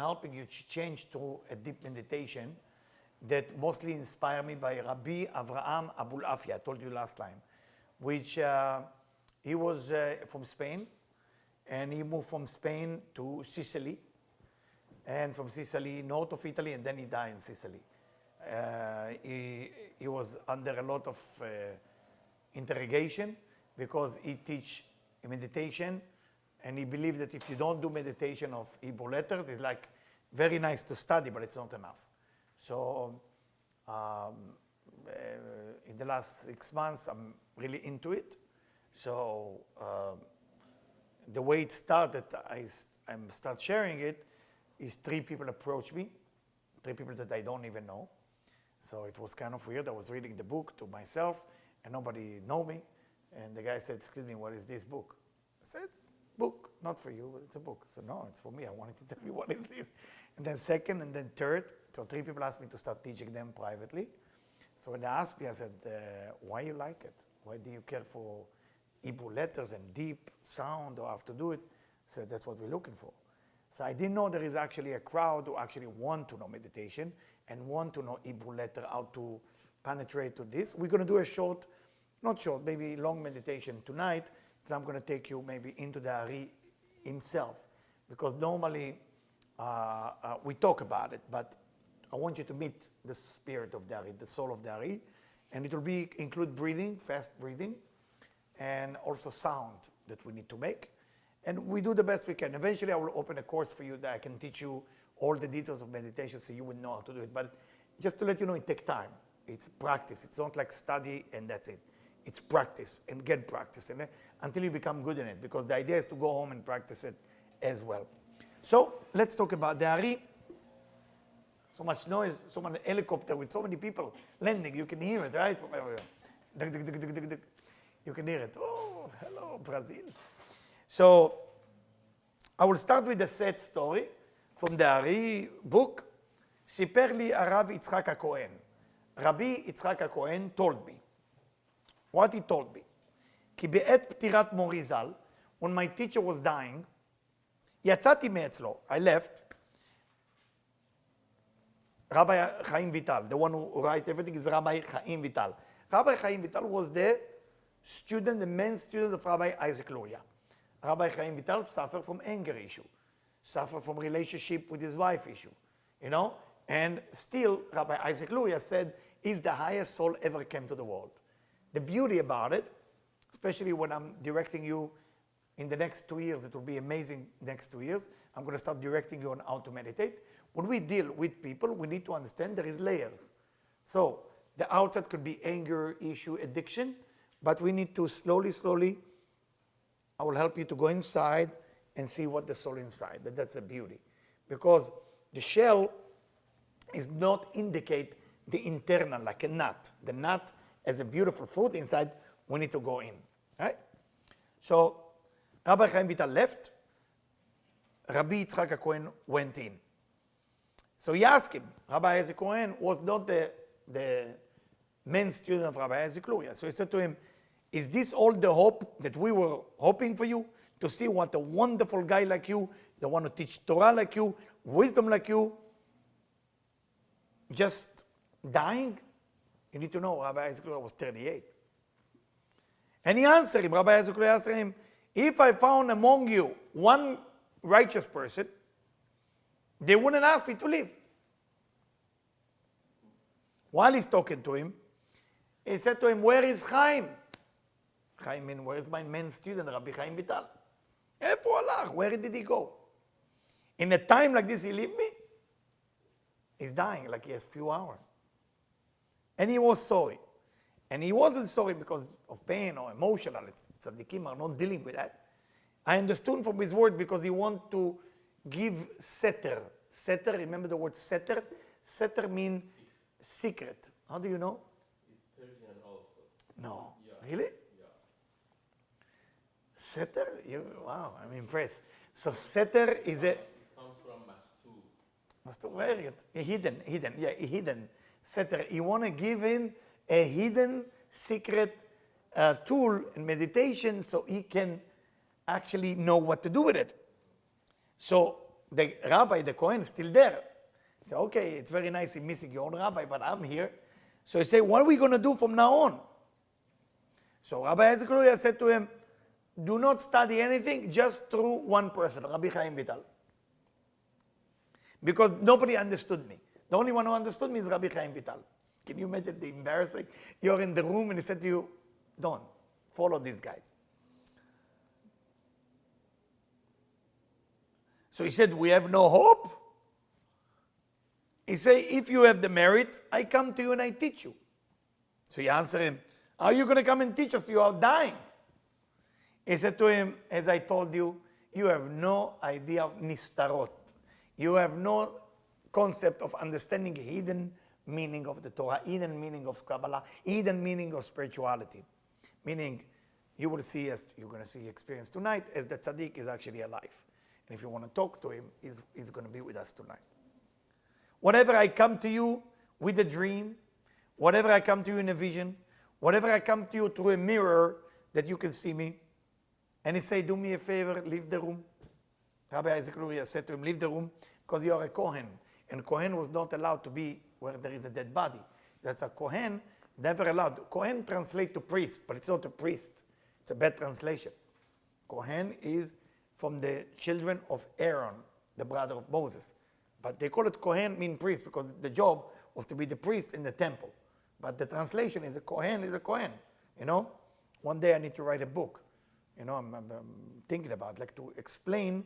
helping you to change to a deep meditation that mostly inspired me by Rabbi Avraham Abulafia, I told you last time, which he was from Spain, and he moved from Spain to Sicily, and from Sicily, north of Italy, and then he died in Sicily. He was under a lot of interrogation because he teach meditation, and he believed that if you don't do meditation of Hebrew letters, it's like very nice to study, but it's not enough. So in the last 6 months, I'm really into it. So the way it started, I start sharing it, is 3 people approach me, 3 people that I don't even know. So it was kind of weird. I was reading the book to myself, and nobody know me. And the guy said, excuse me, what is this book? I said, book, not for you, but it's a book. So no, it's for me. I wanted to tell you what is this. And then second, and then third. So 3 people asked me to start teaching them privately. So when they asked me, I said, why you like it? Why do you care for Hebrew letters and deep sound or have to do it? I said, that's what we're looking for. So I didn't know there is actually a crowd who actually want to know meditation and want to know Hebrew letter, how to penetrate to this. We're going to do a short, not short, maybe long meditation tonight, that I'm going to take you maybe into the Ari himself. Because normally we talk about it, but I want you to meet the spirit of the Ari, the soul of the Ari. And it will include breathing, fast breathing, and also sound that we need to make. And we do the best we can. Eventually, I will open a course for you that I can teach you all the details of meditation so you will know how to do it. But just to let you know, it takes time. It's practice. It's not like study and that's it. It's practice and get practice and until you become good in it, because the idea is to go home and practice it as well. So let's talk about the Ari. So much noise, so many helicopter with so many people landing. You can hear it, right? From everywhere. You can hear it. Oh, hello, Brazil. So I will start with a sad story from the Ari book. סיפר לי הרב יצחק הכהן. רבי יצחק הכהן told me. What he told me. כי בעת פטירת מורי ז"ל, when my teacher was dying, יצאתי מאצלו. I left. Rabbi Chaim Vital, the one who write everything is Rabbi Chaim Vital. Rabbi Chaim Vital was the student, the main student of Rabbi Isaac Luria. Rabbi Chaim Vital suffered from anger issue, suffered from relationship with his wife issue, you know? And still, Rabbi Isaac Luria said, he's the highest soul ever came to the world. The beauty about it, especially when I'm directing you in the next 2 years, it will be amazing next 2 years. I'm going to start directing you on how to meditate. When we deal with people, we need to understand there is layers. So the outside could be anger, issue, addiction, but we need to slowly, I will help you to go inside and see what the soul inside. That's a beauty. Because the shell is not indicate the internal, like a nut. The nut has a beautiful fruit inside, we need to go in, right? So Rabbi Chaim Vital left, Rabbi Yitzchak HaKohen went in. So he asked him, Rabbi Isaac Cohen was not the main student of Rabbi Isaac Luria. So he said to him, is this all the hope that we were hoping for you? To see what a wonderful guy like you, the one who teach Torah like you, wisdom like you, just dying? You need to know Rabbi Isaac Luria was 38. And he answered him, Rabbi Isaac Luria answered him, if I found among you one righteous person, they wouldn't ask me to leave. While he's talking to him, he said to him, where is Chaim? Chaim means, where is my main student, Rabbi Chaim Vital? איפה הלך? Where did he go? In a time like this, he leave me? He's dying, like he has few hours. And he was sorry. And he wasn't sorry because of pain or emotional. Tzaddikim are not dealing with that. I understood from his word because he want to give seter. Seter, remember the word seter? Seter means secret. How do you know? It's Persian also. No. Yeah. Really? Yeah. Seter? Wow, I'm impressed. So seter is a... It comes from mastur. Mastur, very good. A hidden. Seter. You want to give him a hidden secret tool in meditation so he can actually know what to do with it. So the rabbi, the Kohen, is still there. He said, okay, it's very nice in missing your own rabbi, but I'm here. So he said, what are we going to do from now on? So Rabbi Isaac Luria said to him, do not study anything just through one person, Rabbi Chaim Vital. Because nobody understood me. The only one who understood me is Rabbi Chaim Vital. Can you imagine the embarrassing? You're in the room and he said to you, don't follow this guy. So he said, we have no hope? He said, if you have the merit, I come to you and I teach you. So he answered him, are you going to come and teach us? You are dying. He said to him, as I told you, you have no idea of nistarot. You have no concept of understanding hidden meaning of the Torah, hidden meaning of Kabbalah, hidden meaning of spirituality. Meaning, you will see, as you're going to see experience tonight, as the tzaddik is actually alive. And if you want to talk to him, he's going to be with us tonight. Whatever I come to you with a dream, whatever I come to you in a vision, whatever I come to you through a mirror that you can see me, and he say, do me a favor, leave the room. Rabbi Isaac Luria said to him, leave the room, because you are a Kohen. And Kohen was not allowed to be where there is a dead body. That's a Kohen, never allowed. Kohen translate to priest, but it's not a priest. It's a bad translation. Kohen is from the children of Aaron, the brother of Moses. But they call it Kohen, mean priest, because the job was to be the priest in the temple. But the translation is a Kohen is a Kohen. You know, one day I need to write a book. You know, I'm thinking about like to explain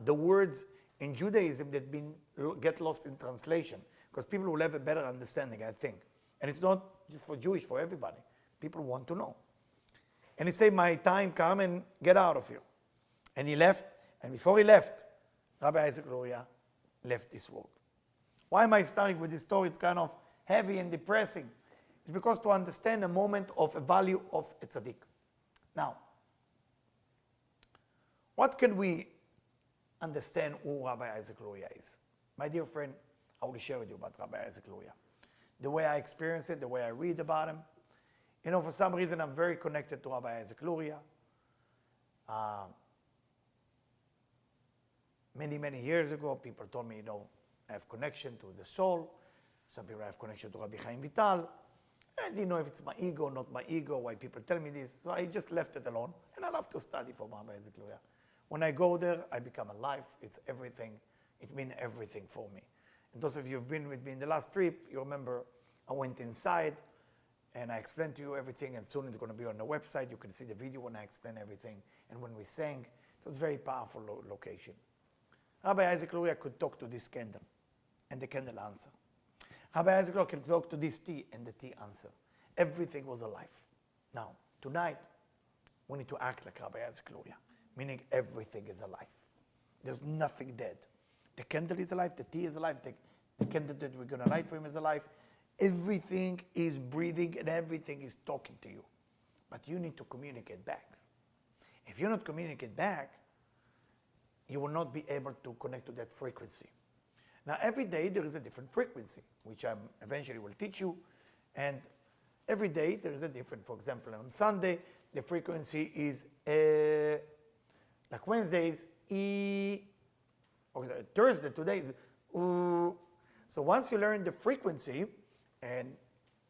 the words in Judaism that get lost in translation, because people will have a better understanding, I think. And it's not just for Jewish, for everybody. People want to know. And he said, my time come and get out of here. And he left, and before he left, Rabbi Isaac Luria left this world. Why am I starting with this story? It's kind of heavy and depressing. It's because to understand a moment of a value of a tzaddik. Now, what can we understand who Rabbi Isaac Luria is? My dear friend, I will share with you about Rabbi Isaac Luria. The way I experience it, the way I read about him. You know, for some reason, I'm very connected to Rabbi Isaac Luria. Many, many years ago, people told me, you know, I have connection to the soul. Some people have connection to Rabbi Chaim Vital. I didn't know if it's my ego, not my ego, why people tell me this. So I just left it alone. And I love to study for Rabbi Isaac Luria. When I go there, I become alive. It's everything. It means everything for me. And those of you who've been with me in the last trip, you remember I went inside and I explained to you everything, and soon it's going to be on the website. You can see the video when I explain everything. And when we sang, it was a very powerful location. Rabbi Isaac Luria could talk to this candle, and the candle answered. Rabbi Isaac Luria could talk to this tea, and the tea answered. Everything was alive. Now, tonight, we need to act like Rabbi Isaac Luria, meaning everything is alive. There's nothing dead. The candle is alive, the tea is alive, the candle that we're going to light for him is alive. Everything is breathing and everything is talking to you. But you need to communicate back. If you not communicate back, you will not be able to connect to that frequency. Now, every day there is a different frequency, which I eventually will teach you. And every day there is a different, for example, on Sunday, the frequency is, like Wednesday is E, or Thursday, today is U. So once you learn the frequency, and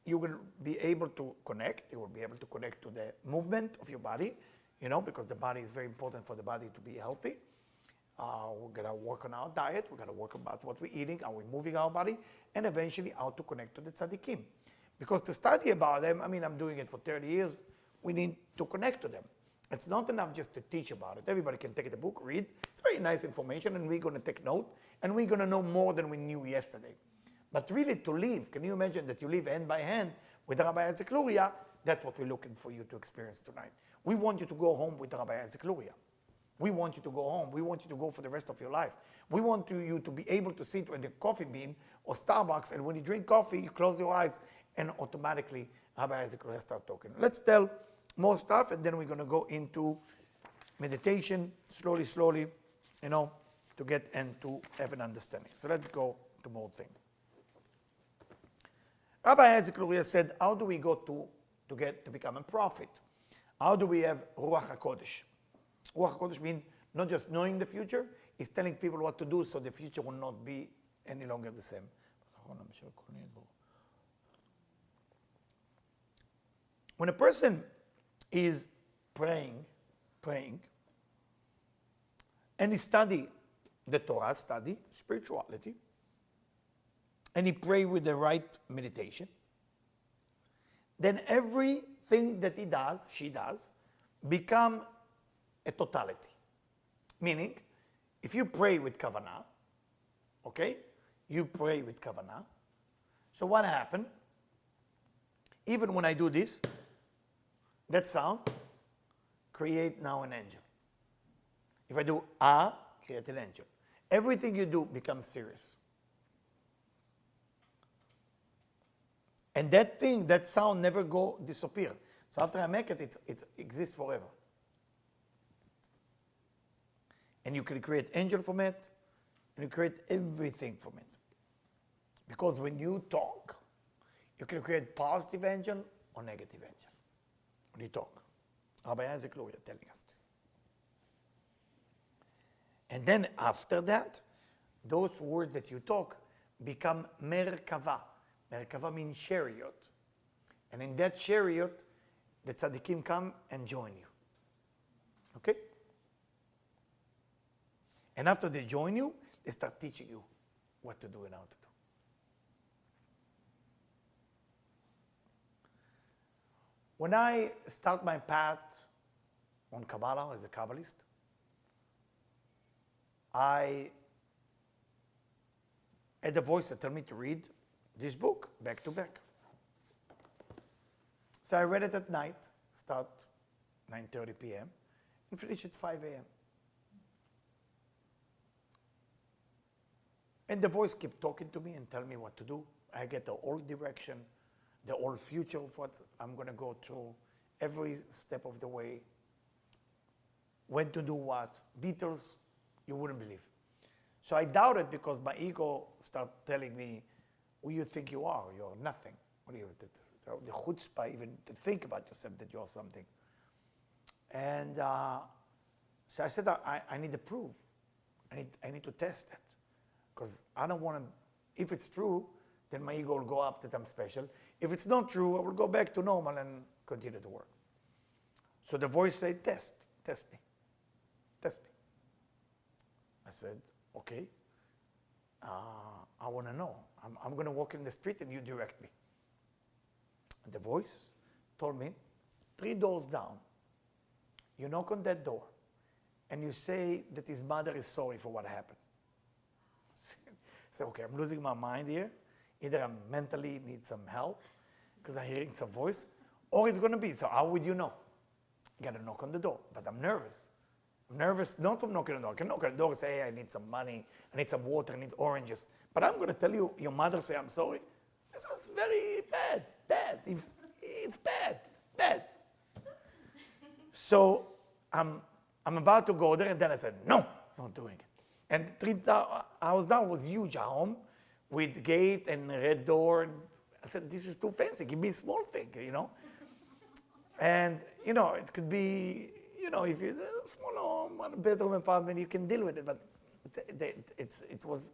you will be able to connect, you will be able to connect to the movement of your body, you know, because the body is very important for the body to be healthy. We're going to work on our diet. We're going to work about what we're eating, how we're moving our body, and eventually how to connect to the tzaddikim. Because to study about them, I mean, I'm doing it for 30 years, we need to connect to them. It's not enough just to teach about it. Everybody can take the book, read. It's very nice information, and we're going to take note, and we're going to know more than we knew yesterday. But really to live, can you imagine that you live hand by hand with Rabbi Isaac Luria? That's what we're looking for you to experience tonight. We want you to go home with Rabbi Isaac Luria. We want you to go home. We want you to go for the rest of your life. We want you to be able to sit in the coffee bean or Starbucks, and when you drink coffee, you close your eyes, and automatically Rabbi Isaac Luria start talking. Let's tell more stuff, and then we're going to go into meditation, slowly, you know, to get and to have an understanding. So let's go to more things. Rabbi Isaac Luria said, how do we go to become a prophet? How do we have Ruach HaKodesh? Ruach HaKodesh means not just knowing the future, is telling people what to do so the future will not be any longer the same. When a person is praying, and he study the Torah, study spirituality, and he pray with the right meditation, then everything that she does, become a totality. Meaning, if you pray with kavanah, okay, you pray with kavanah. So what happened? Even when I do this, that sound create now an angel. If I do create an angel. Everything you do becomes serious. And that thing, that sound never disappear. So after I make it, it exists forever. And you can create angel from it, and you create everything from it. Because when you talk, you can create positive angel or negative angel. When you talk. Rabbi Luria telling us this. And then after that, those words that you talk become merkava. Merkava means chariot. And in that chariot, the tzaddikim come and join you. Okay? And after they join you, they start teaching you what to do and how to do. When I start my path on Kabbalah as a Kabbalist, I had a voice that told me to read this book back to back. So I read it at night, start 9:30 p.m. and finish at 5 a.m. And the voice kept talking to me and telling me what to do. I get the whole direction, the whole future of what I'm going to go through, every step of the way, when to do what, details you wouldn't believe. So I doubted because my ego started telling me, who you think you are? You're nothing. What are you, the chutzpah even to think about yourself that you're something. And so I said, I need to prove. I need to test it. Because I don't want to, if it's true, then my ego will go up that I'm special. If it's not true, I will go back to normal and continue to work. So the voice said, test me. I said, okay, I want to know. I'm going to walk in the street and you direct me. And the voice told me, 3 doors down, you knock on that door and you say that his mother is sorry for what happened. I said, okay, I'm losing my mind here. Either I mentally need some help because I'm hearing some voice, or it's going to be, so how would you know? You got to knock on the door, but I'm nervous. I'm nervous not from knocking on the door. I can knock on the door and say, hey, I need some money, I need some water, I need oranges. But I'm going to tell you, your mother say, I'm sorry. This is very bad. It's bad. So I'm about to go there, and then I said, no, not doing it. And 3 hours down was huge, a home with gate and red door. And I said, this is too fancy. Give me a small thing, And, it could be, if you're a small home, 1-bedroom apartment, you can deal with it. But it was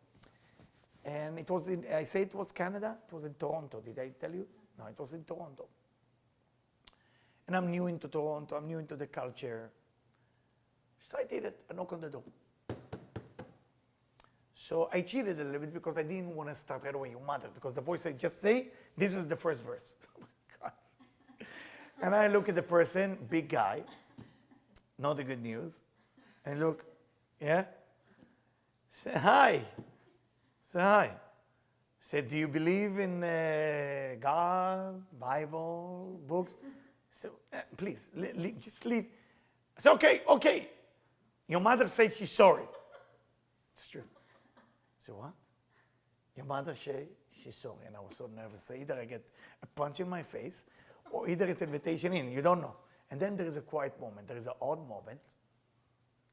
I say it was Canada. It was in Toronto. Did I tell you? No, it was in Toronto. And I'm new into Toronto. I'm new into the culture. So I did it. I knocked on the door. So I cheated a little bit because I didn't want to start right away, your mother, because the voice said, just say, this is the first verse. Oh my God. And I look at the person, big guy, not the good news, and look, yeah? Say hi. Say, do you believe in God, Bible, books? So please, just leave. I said, okay. Your mother said she's sorry. It's true. So what? Your mother said she's sorry. And I was so nervous. So either I get a punch in my face or either it's invitation in. You don't know. And then there is a quiet moment. There is an odd moment.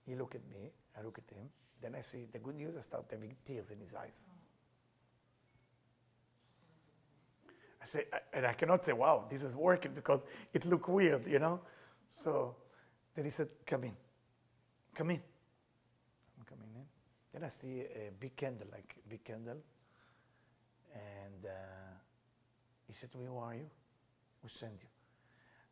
He look at me. I look at him. Then I see the good news. I start having tears in his eyes. I say, and I cannot say, wow, this is working because it looked weird, So then he said, come in. I'm coming in. Then I see a big candle, and he said to me, "Who are you? Who sent you?"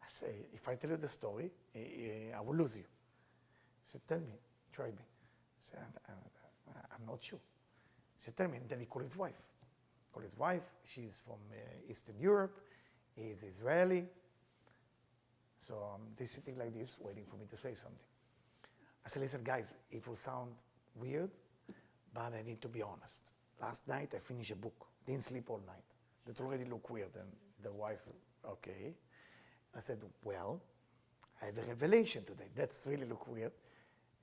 I say, "If I tell you the story, I will lose you." He said, "Tell me, try me." I said, I'm not sure." He said, "Tell me." And then he called his wife. She's from Eastern Europe. He's Israeli. So they're sitting like this, waiting for me to say something. I said, "Listen, guys, it will sound weird, but I need to be honest. Last night I finished a book. Didn't sleep all night. That already looked weird." And the wife, "Okay." I said, "Well, I had a revelation today. That's really look weird."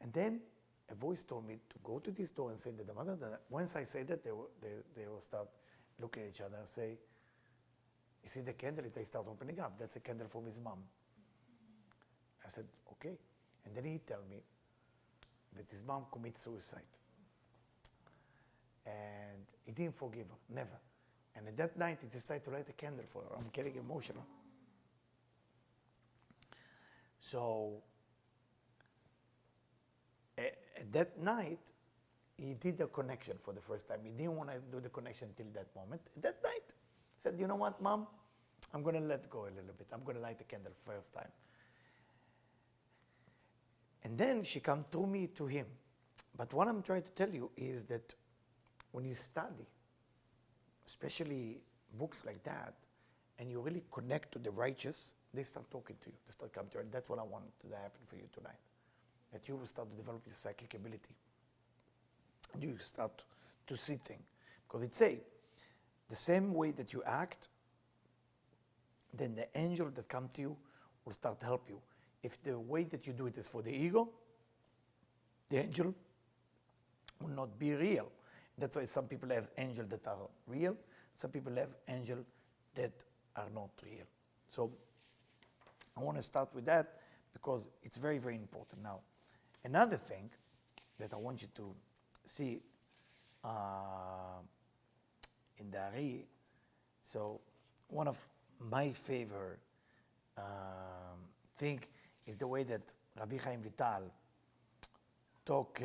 And then a voice told me to go to this door and say that the mother. Once I say that, they will start looking at each other and say, "You see the candle?" They start opening up. That's a candle from his mom. I said, "Okay." And then he told me that his mom committed suicide. And he didn't forgive her, never. And at that night, he decided to light a candle for her. I'm getting emotional. So at that night, he did the connection for the first time. He didn't want to do the connection till that moment. At that night, he said, "You know what, Mom? I'm going to let go a little bit. I'm going to light the candle first time." And then she come through me to him. But what I'm trying to tell you is that when you study, especially books like that, and you really connect to the righteous, they start talking to you. They start coming to you. And that's what I want to happen for you tonight. That you will start to develop your psychic ability. You start to see things. Because it say, the same way that you act, then the angel that come to you will start to help you. If the way that you do it is for the ego, the angel will not be real. That's why some people have angels that are real. Some people have angels that are not real. So I want to start with that because it's very, very important. Now, another thing that I want you to see in the Ari, so one of my favorite thing is the way that Rabbi Chaim Vital talk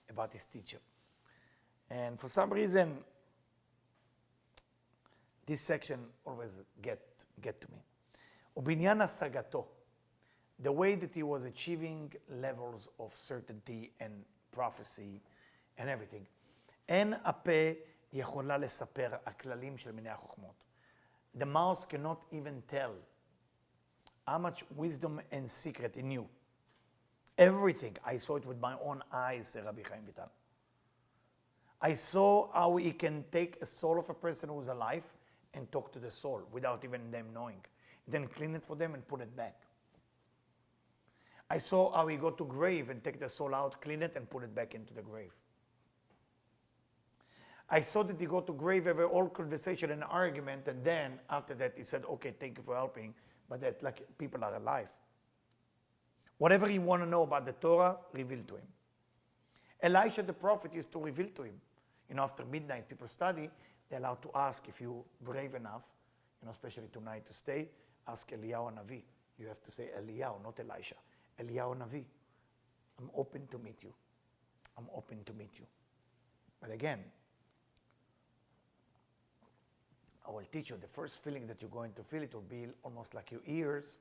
about his teacher. And for some reason, this section always get to me. Ubinyan asagato, the way that he was achieving levels of certainty and prophecy and everything. אין הפה יכולה לספר הכללים של מיני החוכמות. The mouth cannot even tell how much wisdom and secret he knew. Everything. I saw it with my own eyes, said Rabbi Chaim Vital. I saw how he can take a soul of a person who's alive and talk to the soul without even them knowing. Then clean it for them and put it back. I saw how he go to grave and take the soul out, clean it and put it back into the grave. I saw that he go to grave, have a whole conversation and argument, and then after that he said, "Okay, thank you for helping," but that like people are alive. Whatever he want to know about the Torah, reveal to him. Elisha the prophet used to reveal to him. After midnight, people study, they're allowed to ask if you're brave enough, especially tonight to stay, ask Eliyahu Navi. You have to say Eliyahu, not Elisha. Eliyahu Navi, I'm open to meet you. I'm open to meet you. But again, I will teach you the first feeling that you're going to feel, it will be almost like your ears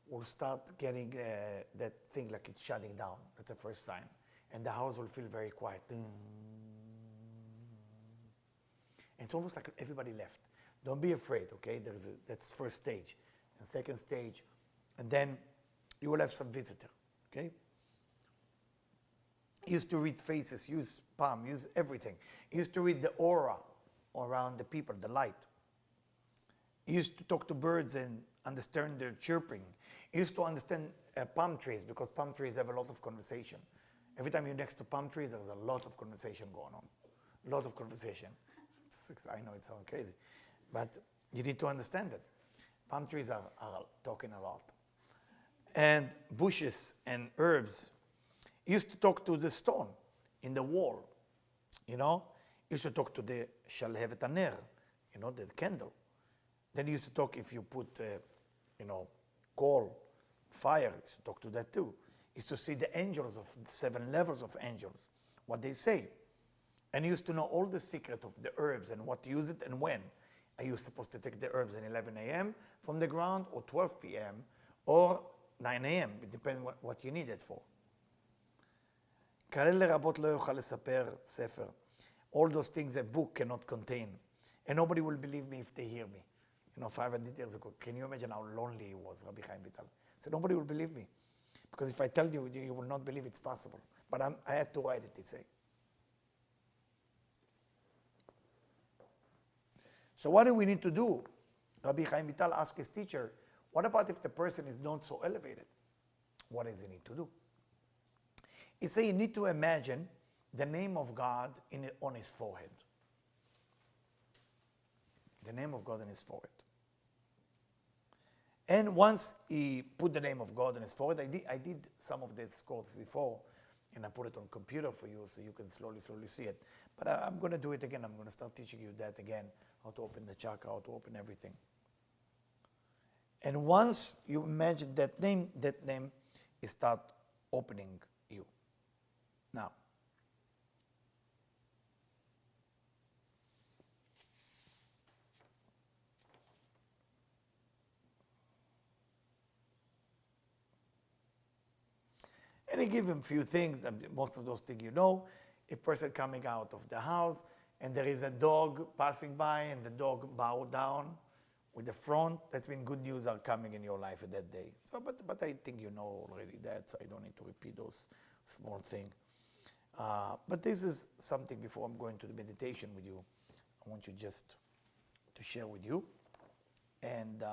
will start getting that thing like it's shutting down. That's the first sign. And the house will feel very quiet. And it's almost like everybody left. Don't be afraid, okay? That's first stage. And second stage, and then you will have some visitor, okay? He used to read faces, use palm, use everything. He used to read the aura around the people, the light. He used to talk to birds and understand their chirping. He used to understand palm trees because palm trees have a lot of conversation. Every time you're next to palm trees, there's a lot of conversation going on. A lot of conversation. I know it sounds crazy, but you need to understand it. Palm trees are talking a lot. And bushes and herbs. He used to talk to the stone in the wall, He used to talk to the shalhevet haner, the candle. Then he used to talk if you put, coal, fire, he used to talk to that too. is to see the angels of the 7 levels of angels, what they say. And I used to know all the secret of the herbs and what to use it and when. Are you supposed to take the herbs at 11 a.m. from the ground, or 12 p.m., or 9 a.m., it depends what you need it for. כאלה לרבות לא יוכל לספר ספר. All those things a book cannot contain. And nobody will believe me if they hear me. 500 years ago, can you imagine how lonely he was, Rabbi Chaim Vital? So nobody will believe me. Because if I tell you, you will not believe it's possible. But I had to write it, he said. So what do we need to do? Rabbi Chaim Vital asked his teacher, what about if the person is not so elevated? What does he need to do? He said you need to imagine the name of God on his forehead. The name of God on his forehead. And once he put the name of God on his forehead, I did some of this course before, and I put it on computer for you so you can slowly see it. But I'm going to do it again. I'm going to start teaching you that again, how to open the chakra, how to open everything. And once you imagine that name is start opening you. Now, and he give him a few things, most of those things you know. A person coming out of the house, and there is a dog passing by, and the dog bow down with the front, that means good news are coming in your life at that day. So, but I think you know already that, so I don't need to repeat those small things. But this is something before I'm going to the meditation with you. I want you just to share with you. And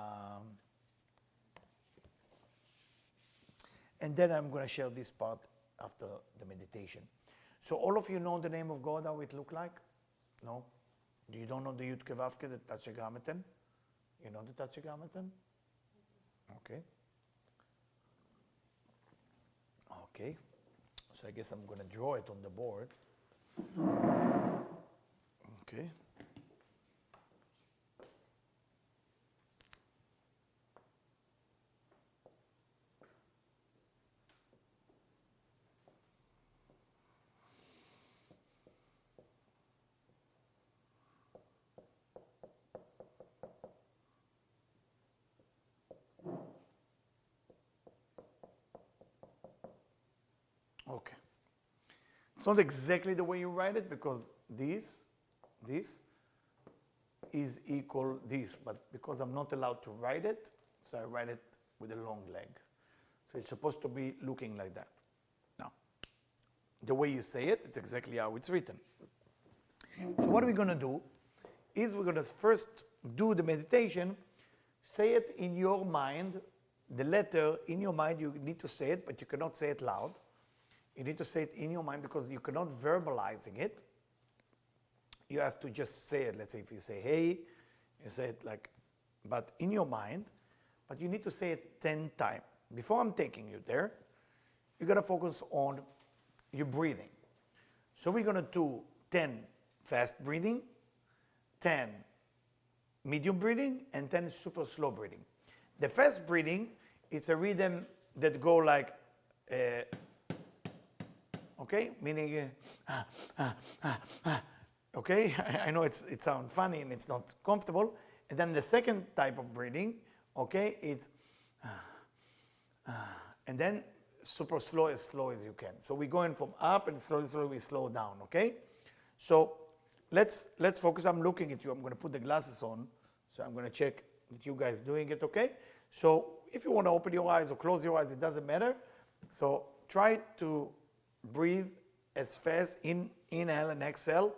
then I'm going to share this part after the meditation. So all of you know the name of God, how it look like? No? You don't know the Yud Ke Vav Ke, the Tetragrammaton? You know the Tetragrammaton? Okay. Okay. So I guess I'm going to draw it on the board. Okay. Okay. It's not exactly the way you write it, because this is equal this, but because I'm not allowed to write it, so I write it with a long leg. So it's supposed to be looking like that. Now, the way you say it, it's exactly how it's written. So what we're going to do is we're going to first do the meditation, say it in your mind, the letter in your mind, you need to say it, but you cannot say it loud. You need to say it in your mind because you cannot verbalizing it. You have to just say it. Let's say if you say, hey, you say it like, but in your mind, but you need to say it 10 times. Before I'm taking you there, you got to focus on your breathing. So we're going to do 10 fast breathing, 10 medium breathing, and 10 super slow breathing. The fast breathing, it's a rhythm that go like, okay, meaning, okay, I know it sounds funny and it's not comfortable. And then the second type of breathing, okay, it's, and then super slow as you can. So we're going from up and slowly we slow down, okay? So let's focus. I'm looking at you. I'm going to put the glasses on. So I'm going to check that you guys doing it, okay? So if you want to open your eyes or close your eyes, it doesn't matter. So try to breathe as fast, inhale and exhale,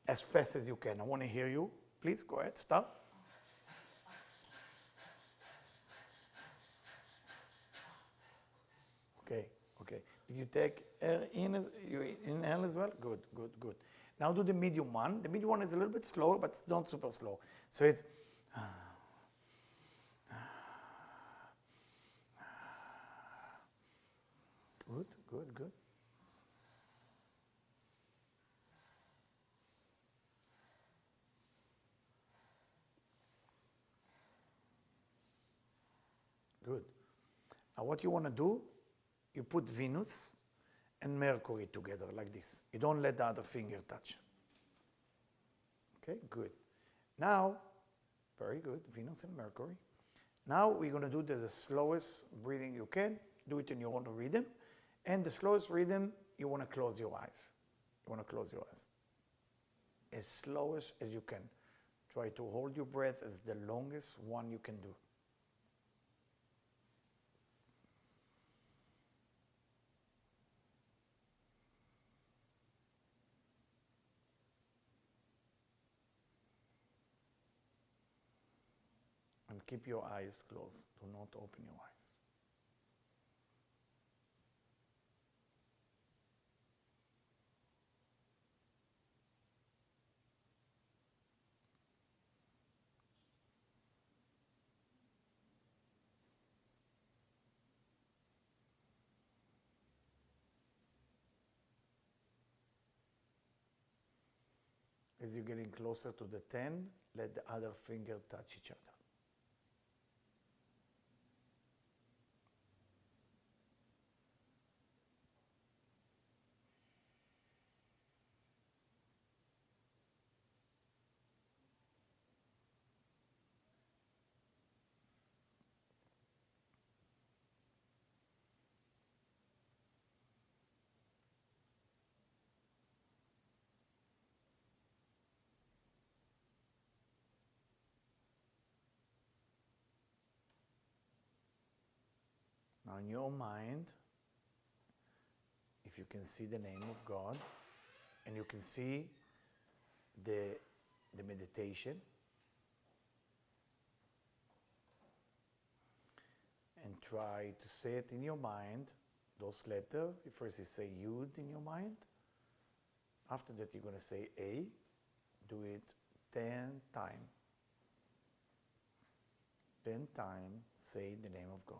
as fast as you can. I want to hear you. Please go ahead, start. Okay. Did you take air in? You inhale as well? Good. Now do the medium one. The medium one is a little bit slower, but it's not super slow. So it's good. Good. Now what you want to do you put Venus and Mercury together like this. You don't let the other finger touch. Okay, good. Now, very good, Venus and Mercury. Now we're going to do the slowest breathing you can. Do it in your own rhythm. And the slowest rhythm, you want to close your eyes. You want to close your eyes. As slow as you can. Try to hold your breath as the longest one you can do. And keep your eyes closed. Do not open your eyes. As you're getting closer to the 10, let the other finger touch each other. Now in your mind, if you can see the name of God, and you can see the meditation, and try to say it in your mind, those letters. First you say Yud in your mind. After that you're going to say A. Do it 10 times. 10 times say the name of God.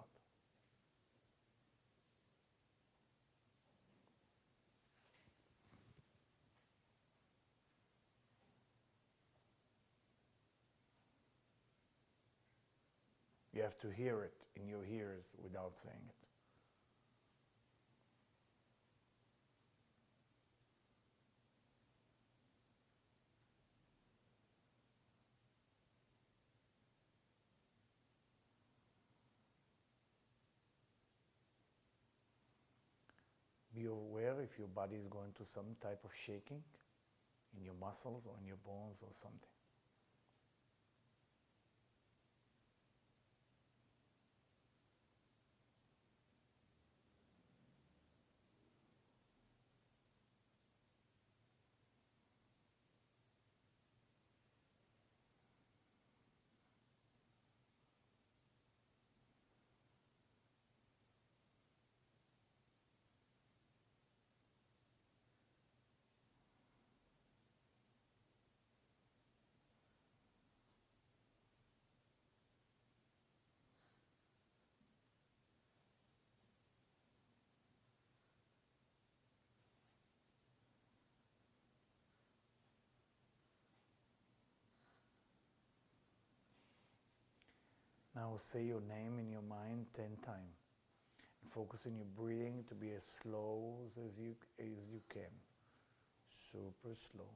You have to hear it in your ears without saying it. Be aware if your body is going through some type of shaking in your muscles or in your bones or something. Now say your name in your mind 10 times. Focus on your breathing to be as slow as you can. Super slow.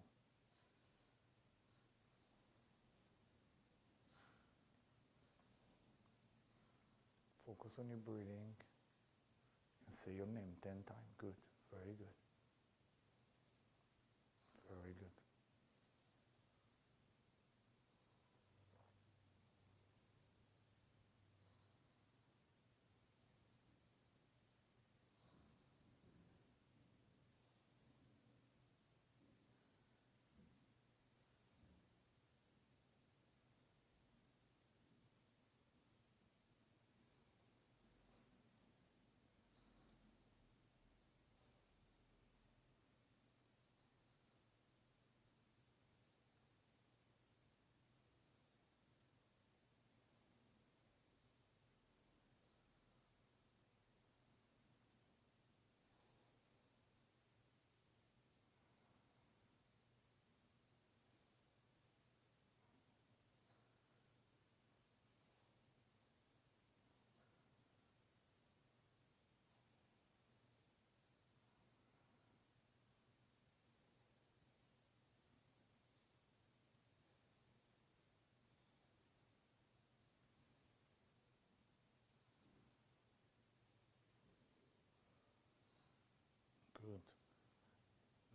Focus on your breathing and say your name 10 times. Good. Very good. Very good.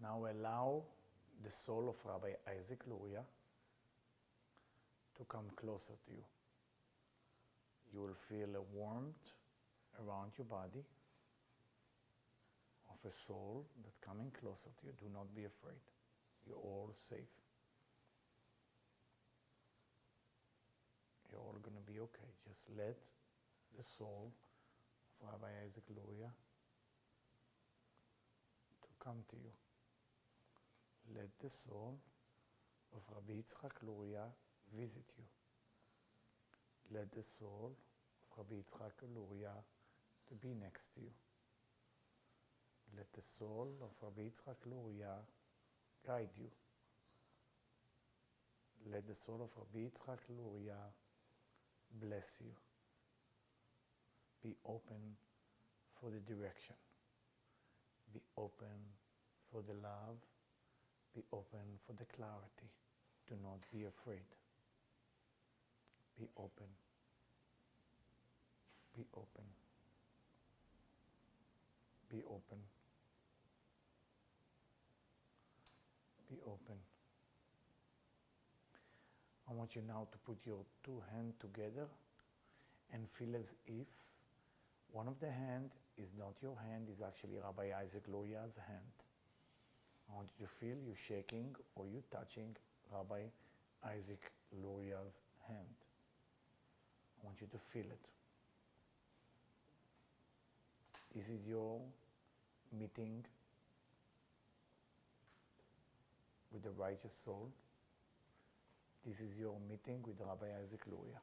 Now allow the soul of Rabbi Isaac Luria to come closer to you. You will feel a warmth around your body of a soul that's coming closer to you. Do not be afraid. You're all safe. You're all going to be okay. Just let the soul of Rabbi Isaac Luria to come to you. Let the soul of Rabbi Yitzchak Luria visit you. Let the soul of Rabbi Yitzchak Luria to be next to you. Let the soul of Rabbi Yitzchak Luria guide you. Let the soul of Rabbi Yitzchak Luria bless you. Be open for the direction. Be open for the love. Be open for the clarity. Do not be afraid. Be open. Be open. Be open. Be open. I want you now to put your two hands together and feel as if one of the hand is not your hand, is actually Rabbi Isaac Luria's hand. I want you to feel you shaking or you touching Rabbi Isaac Luria's hand. I want you to feel it. This is your meeting with the righteous soul. This is your meeting with Rabbi Isaac Luria.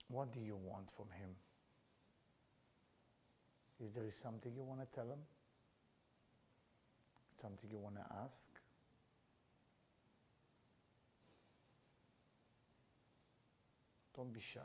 What do you want from him? Is there something you want to tell him? Something you want to ask? Don't be shy.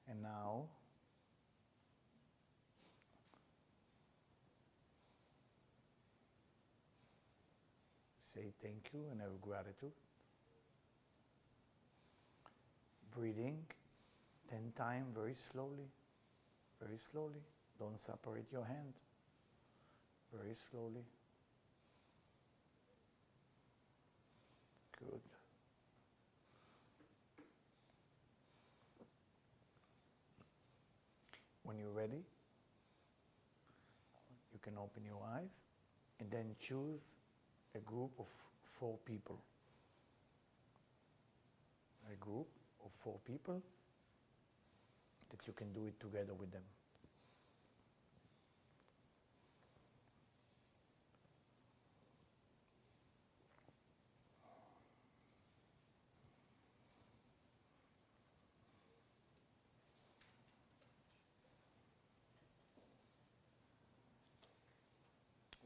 And now, say thank you and have gratitude. Breathing 10 times very slowly, very slowly. Don't separate your hand. Very slowly. Good. When you're ready, you can open your eyes and then choose a group of 4 people. A group of 4 people that you can do it together with them.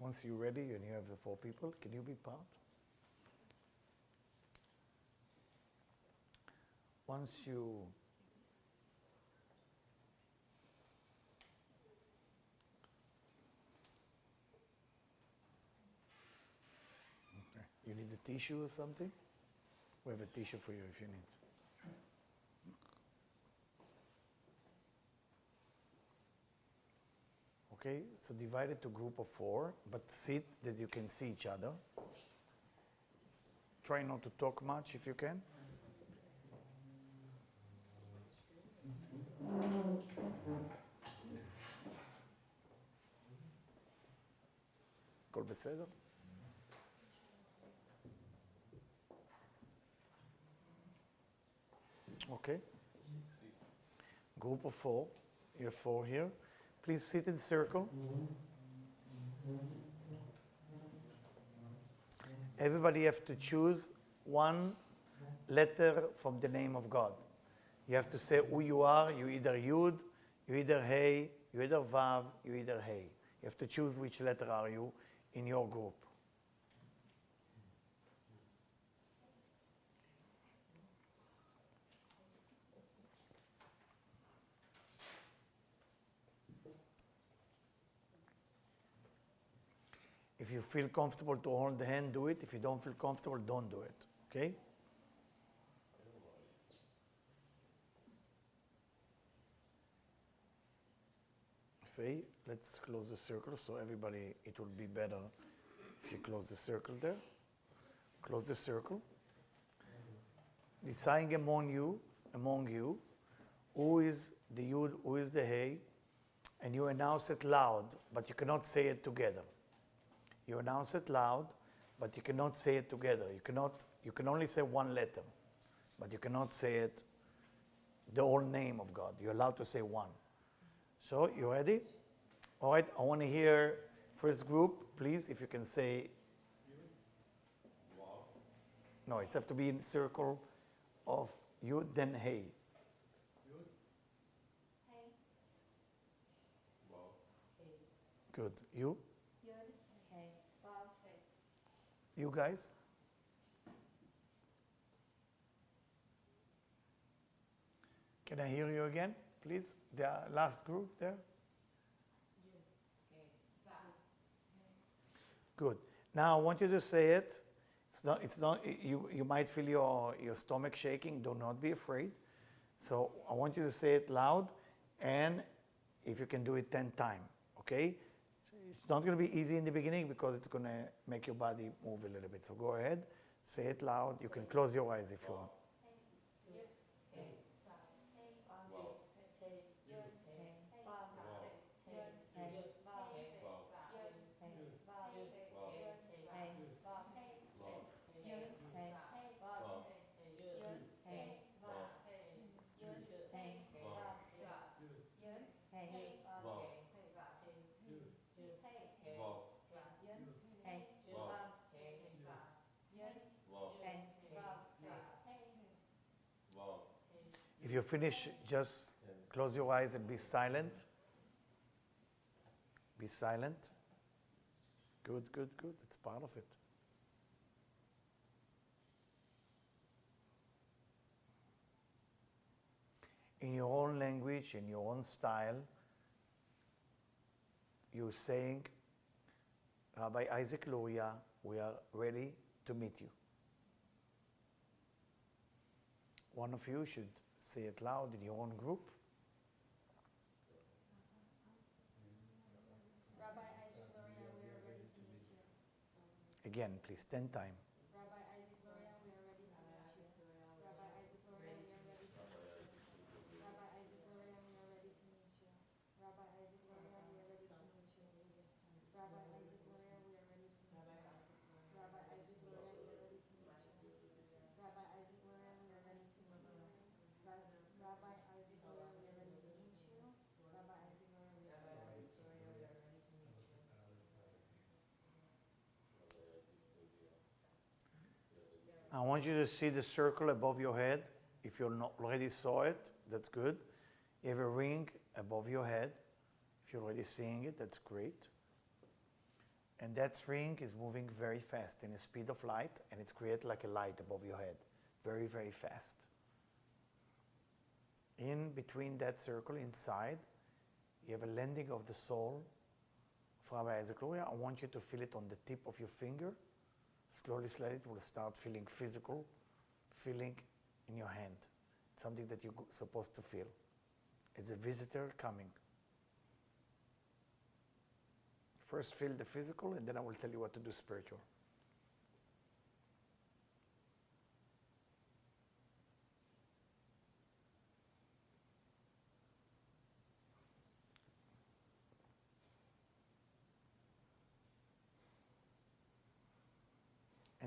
Once you're ready and you have the 4 people, can you be part? Once you okay. You need a tissue or something? We have a tissue for you if you need. Okay, so divide it to a group of 4, but sit that you can see each other. Try not to talk much if you can. הכל בסדר? Okay. Group of 4. You have 4 here. Please sit in circle. Everybody have to choose one letter from the name of God. You have to say who you are. You either Yud, you either Hey, you either Vav, you either Hey. You have to choose which letter are you in your group. If you feel comfortable to hold the hand, do it. If you don't feel comfortable, don't do it. Okay? Faye, let's close the circle so everybody, it will be better if you close the circle there. Close the circle. Deciding among you, who is the Yud, who is the Hey, and you announce it loud, but you cannot say it together. You announce it loud, but you cannot say it together. You can only say one letter, but you cannot say it, the whole name of God. You're allowed to say one. So, you ready? All right, I want to hear first group, please, if you can say. No, it has to be in circle of Yud, then Hey. Yud. Hey. Wow. Good. You? Yud. Hey. Vav. Hey. You guys? Can I hear you again, please? The last group there? Good. Now I want you to say it. It's not, you might feel your stomach shaking. Do not be afraid. So I want you to say it loud, and if you can do it 10 times, okay? It's not going to be easy in the beginning because it's going to make your body move a little bit. So go ahead, say it loud. You can close your eyes if you want. If you finish, just close your eyes and be silent. Be silent. Good, good, good. It's part of it. In your own language, in your own style, you're saying, Rabbi Isaac Luria, we are ready to meet you. One of you should say it loud in your own group. Rabbi Isaac Luria, we are ready to meet you. Again, please, 10 times. Rabbi Isaac Luria, we are ready to meet you. Rabbi Isaac Luria, we are ready to meet you. Rabbi Isaac Luria, we are ready to meet you. Rabbi Isaac Luria, we are ready to meet you. Rabbi Isaac Luria, we are ready to meet you. Rabbi Isaac Luria, we are ready to meet you. Rabbi Isaac Luria, we are ready to meet you. Rabbi Isaac Luria, we are ready to meet you. Rabbi Isaac Luria, we are ready to meet you. I want you to see the circle above your head. If you already saw it, that's good. You have a ring above your head. If you're already seeing it, that's great. And that ring is moving very fast in the speed of light, and it's created like a light above your head. Very, very fast. In between that circle, inside, you have a landing of the soul of Rabbi Isaac Luria. I want you to feel it on the tip of your finger. Slowly, slowly, it will start feeling physical, feeling in your hand. It's something that you're supposed to feel. It's a visitor coming. First feel the physical, and then I will tell you what to do spiritual.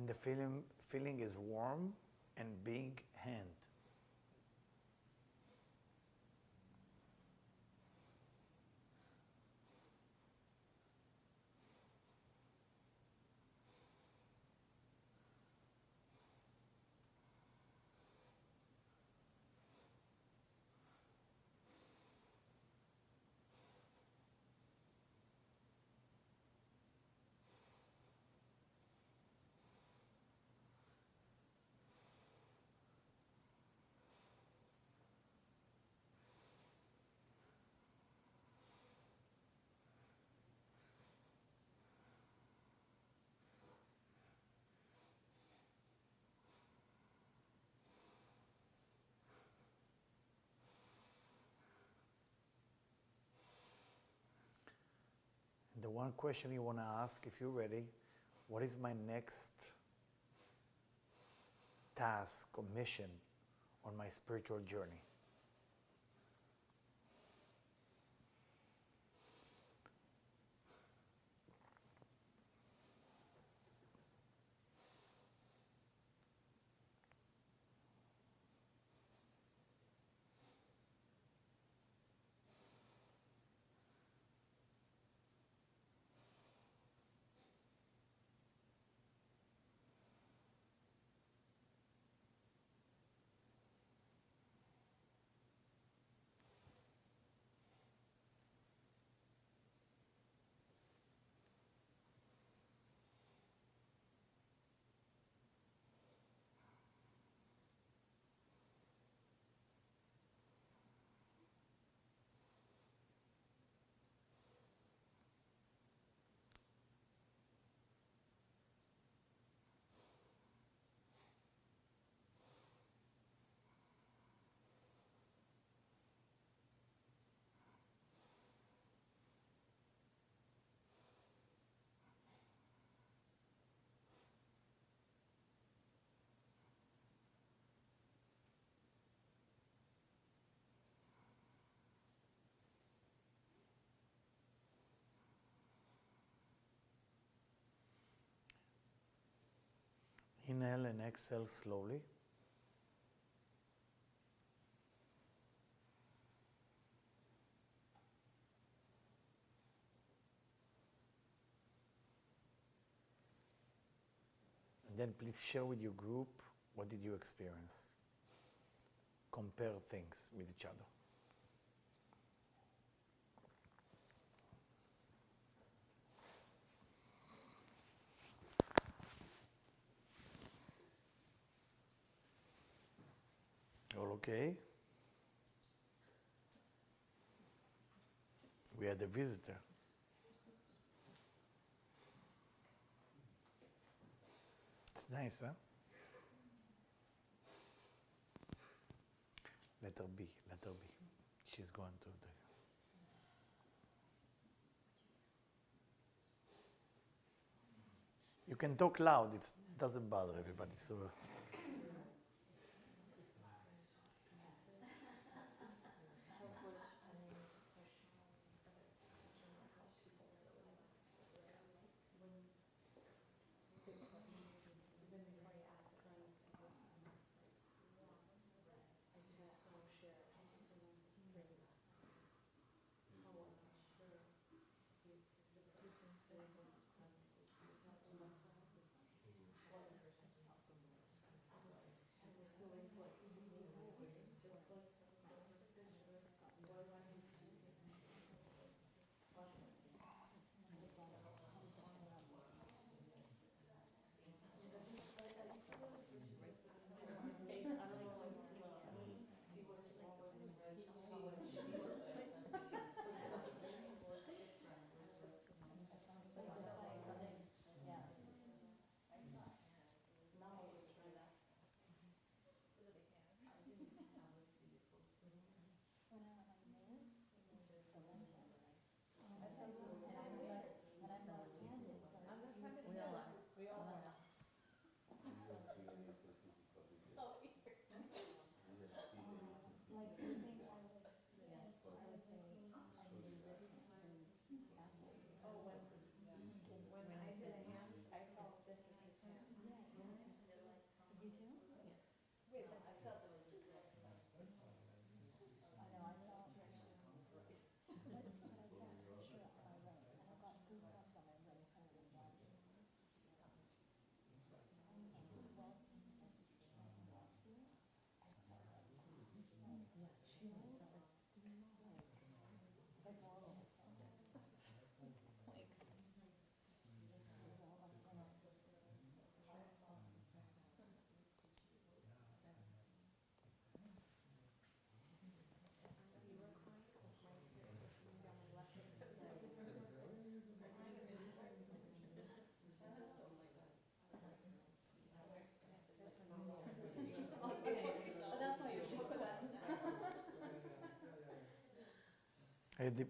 And the feeling is warm and big hand. The one question you want to ask, if you're ready, what is my next task or mission on my spiritual journey? Inhale and exhale slowly. And then please share with your group, what did you experience? Compare things with each other. All okay? We had a visitor. It's nice, huh? Let her be, let her be. She's going to the... You can talk loud, it doesn't bother everybody, so...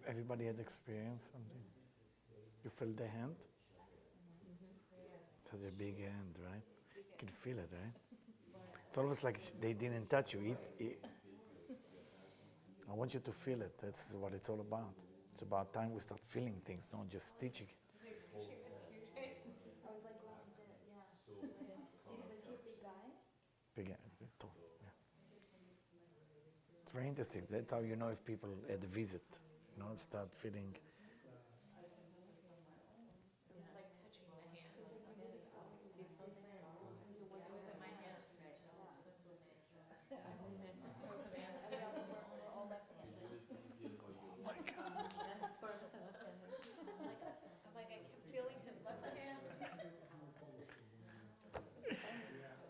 Everybody had experienced something? You felt the hand? Such a big hand, right? You can feel it, right? It's almost like they didn't touch you. I want you to feel it. That's what it's all about. It's about time we start feeling things, not just teaching it. I was like, yeah. Was he a big guy? Big hand, tall, yeah. It's very interesting. That's how you know if people had a visit. You know, start feeling.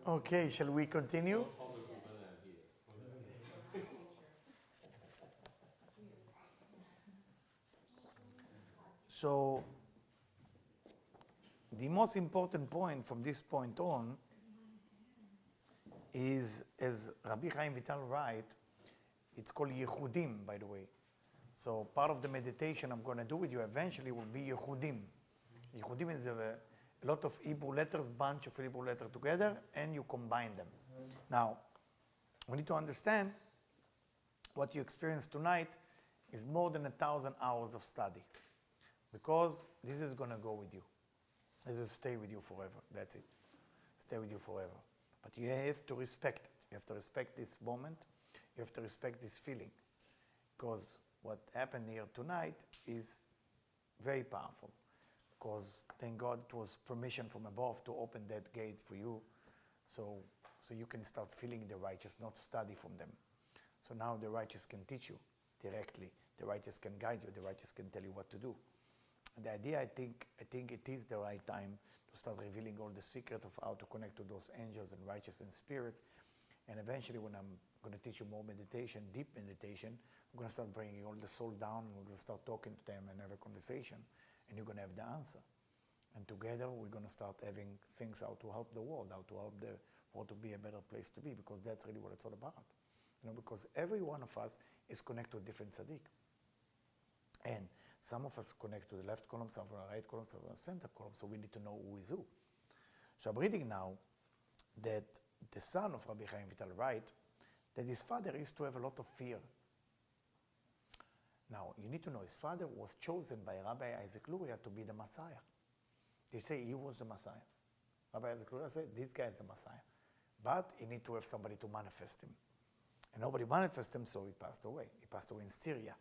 Okay, shall we continue? So, the most important point from this point on is, as Rabbi Chaim Vital writes, it's called Yehudim, by the way. So part of the meditation I'm going to do with you eventually will be Yehudim. Yehudim is a lot of Hebrew letters, bunch of Hebrew letters together, and you combine them. Now, we need to understand what you experienced tonight is more than 1,000 hours of study, because this is going to go with you. This will stay with you forever. That's it. Stay with you forever. But you have to respect it. You have to respect this moment. You have to respect this feeling, because what happened here tonight is very powerful. Because thank God it was permission from above to open that gate for you, so you can start feeling the righteous, not study from them. So now the righteous can teach you directly. The righteous can guide you. The righteous can tell you what to do. And the idea, I think it is the right time to start revealing all the secret of how to connect to those angels and righteous in spirit. And eventually, when I'm going to teach you more meditation, deep meditation, I'm going to start bringing all the soul down, and we're going to start talking to them and have a conversation, and you're going to have the answer. And together, we're going to start having things how to help the world, how to help the world to be a better place to be, because that's really what it's all about. You know, because every one of us is connected to a different tzaddik. And some of us connect to the left column, some from the right column, some from the center column, so we need to know who is who. So I'm reading now that the son of Rabbi Chaim Vital writes that his father used to have a lot of fear. Now, you need to know his father was chosen by Rabbi Isaac Luria to be the Messiah. They say he was the Messiah. Rabbi Isaac Luria said, this guy is the Messiah. But he need to have somebody to manifest him. And nobody manifested him, so he passed away. He passed away in Syria,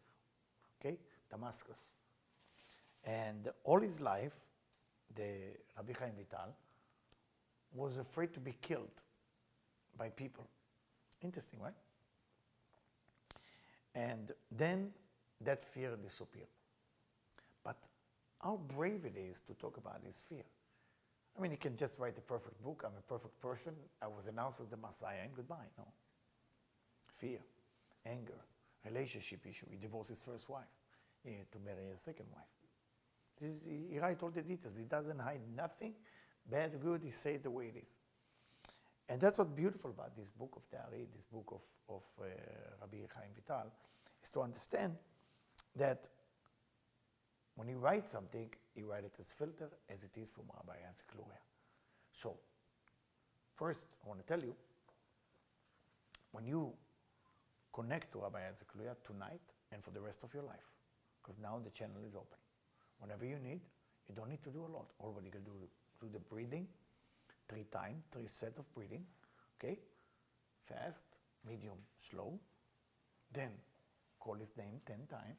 okay, Damascus. And all his life, the Rabbi Chaim Vital was afraid to be killed by people. Interesting, right? And then that fear disappeared. But how brave it is to talk about his fear. I mean, he can just write a perfect book. I'm a perfect person. I was announced as the Messiah, and goodbye. No. Fear, anger, relationship issue. He divorced his first wife. He had to marry a second wife. He writes all the details. He doesn't hide nothing. Bad, good, he says it the way it is. And that's what's beautiful about this book of Ta'ari, this book of Rabbi Chaim Vital, is to understand that when he writes something, he writes it as filter as it is from Rabbi Isaac Luria. So, first, I want to tell you, when you connect to Rabbi Isaac Luria tonight and for the rest of your life, because now the channel is open. Whenever you need, you don't need to do a lot. All what you can do the breathing, 3 times, 3 sets of breathing, okay? fast, medium, slow. Then call his name 10 times.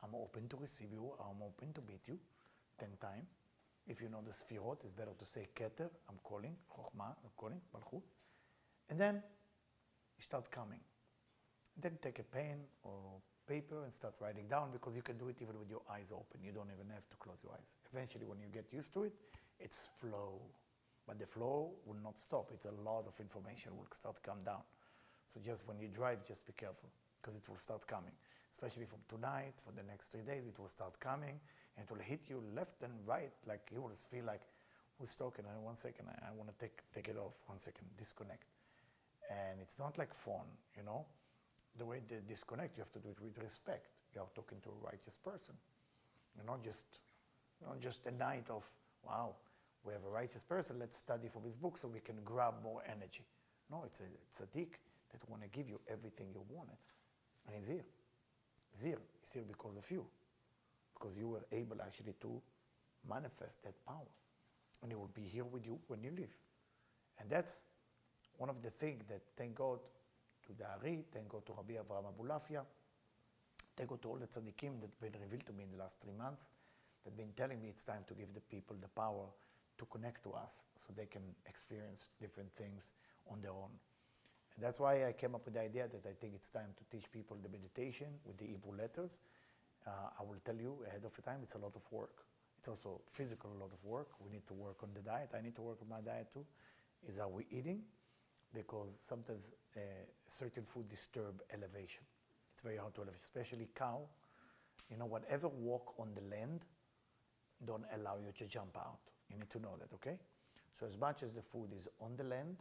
I'm open to receive you. I'm open to meet you 10 times. If you know the Sfirot, it's better to say Keter, I'm calling, Chokhmah, I'm calling, Malchut. And then you start coming. Then take a pen or paper and start writing down, because you can do it even with your eyes open. You don't even have to close your eyes. Eventually, when you get used to it, it's flow. But the flow will not stop. It's a lot of information will start come down. So just when you drive, just be careful, because it will start coming. Especially from tonight, for the next 3 days, it will start coming, and it will hit you left and right. Like you will feel like, who's talking? 1 second, I want to take it off. 1 second, disconnect. And it's not like phone, you know. The way they disconnect, you have to do it with respect. You are talking to a righteous person. You're not just a night of, wow, we have a righteous person, let's study from his book so we can grab more energy. No, it's a tzaddik that want to give you everything you wanted. And he's here. He's here. He's here because of you. Because you were able actually to manifest that power. And he will be here with you when you leave. And that's one of the things that, thank God to the Ari, thank God to Rabbi Avraham Abulafia, thank God to all the tzaddikim that have been revealed to me in the last 3 months, that have been telling me it's time to give the people the power to connect to us so they can experience different things on their own. And that's why I came up with the idea that I think it's time to teach people the meditation with the Hebrew letters. I will tell you ahead of time, it's a lot of work. It's also physical, a lot of work. We need to work on the diet. I need to work on my diet too. Is how we're eating, because sometimes certain food disturb elevation. It's very hard to elevate, especially cow. You know, whatever walk on the land, don't allow you to jump out. You need to know that, okay? So as much as the food is on the land,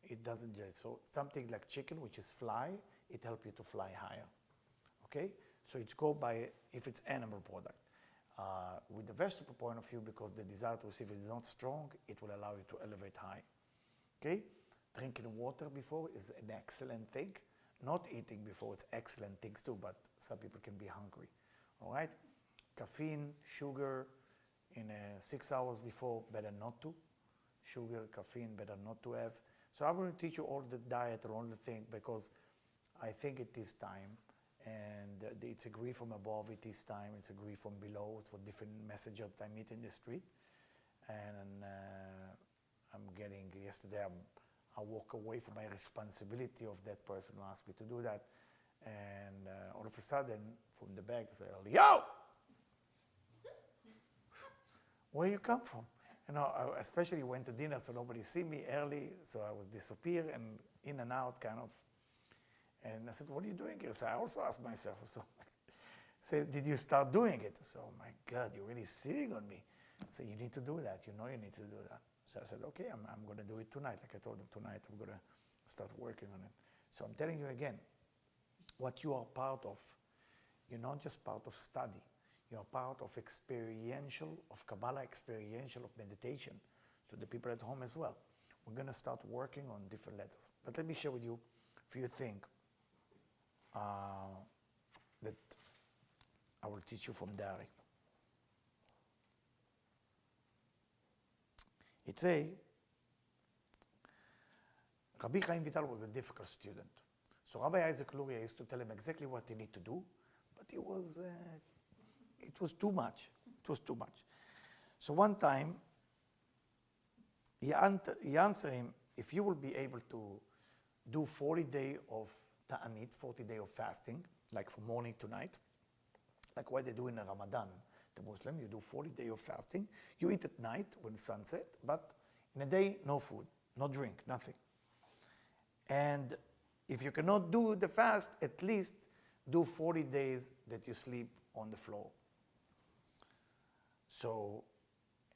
it doesn't jet. So something like chicken, which is fly, it helps you to fly higher, okay? So it's go by, if it's animal product. With the vegetable point of view, because the desire to receive is not strong, it will allow you to elevate high, okay? Drinking water before is an excellent thing. Not eating before, it's excellent things too, but some people can be hungry, all right? Caffeine, sugar, in 6 hours before, better not to. Sugar, caffeine, better not to have. So I'm going to teach you all the diet and all the thing, because I think it is time, and it's agree from above, it is time, it's agree from below. It's for different messengers that I meet in the street. And I'm getting, yesterday I walk away from my responsibility of that person who asked me to do that. And all of a sudden, from the back, I say, yo! Where you come from? You know, I especially went to dinner, so nobody see me early, so I was disappear and in and out kind of. And I said, what are you doing here? So I also asked myself, so I said, did you start doing it? So, oh my God, you're really sitting on me. I said, you need to do that. You know you need to do that. So I said, okay, I'm going to do it tonight. Like I told them tonight, I'm going to start working on it. So I'm telling you again, what you are part of, you're not just part of study. You're part of experiential, of Kabbalah, experiential, of meditation. So the people at home as well. We're going to start working on different letters. But let me share with you a few things that I will teach you from Dari. It's Rabbi Chaim Vital was a difficult student. So Rabbi Isaac Luria used to tell him exactly what he need to do, but it was too much. It was too much. So one time, he answered him, if you will be able to do 40 days of ta'anit, 40 days of fasting, like from morning to night, like what they do in the Ramadan, the Muslim, you do 40 days of fasting, you eat at night when the sun set, but in a day, no food, no drink, nothing. And if you cannot do the fast, at least do 40 days that you sleep on the floor. So,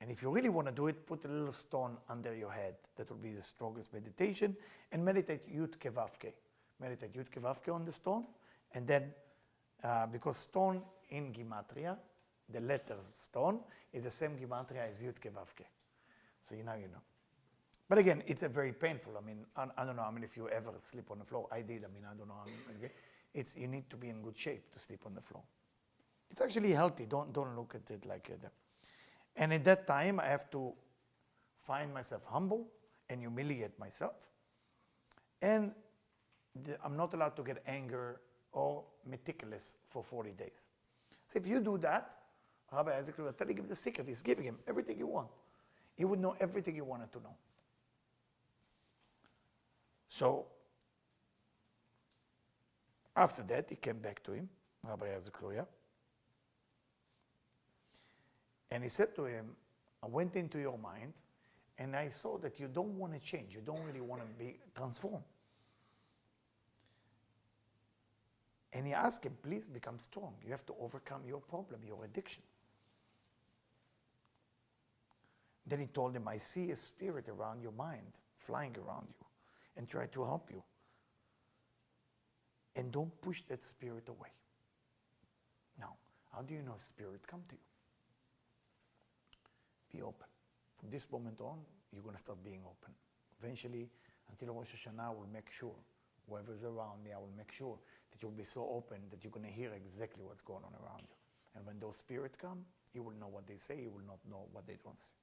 and if you really want to do it, put a little stone under your head. That will be the strongest meditation. And meditate Yud Kevavke. Meditate Yud Kevavke on the stone. And then, because stone in Gematria, the letters stone, is the same Gematria as Yud Kevavke. So you know. But again, it's a very painful. I mean, I don't know how many of you ever sleep on the floor. I did. I mean, I don't know how many. You need to be in good shape to sleep on the floor. It's actually healthy. Don't look at it like that. And at that time, I have to find myself humble and humiliate myself. And I'm not allowed to get anger or meticulous for 40 days. So if you do that, Rabbi Isaac Luria telling him the secret. He's giving him everything you want. He would know everything you wanted to know. So after that, he came back to him, Rabbi Isaac Luria, and he said to him, I went into your mind, and I saw that you don't want to change. You don't really want to be transformed. And he asked him, please become strong. You have to overcome your problem, your addiction. Then he told him, I see a spirit around your mind, flying around you, and try to help you. And don't push that spirit away. Now, how do you know if spirit come to you? Be open. From this moment on, you're going to start being open. Eventually, until Rosh Hashanah, I will make sure, whoever's around me, I will make sure that you'll be so open that you're going to hear exactly what's going on around you. And when those spirits come, you will know what they say, you will not know what they don't say.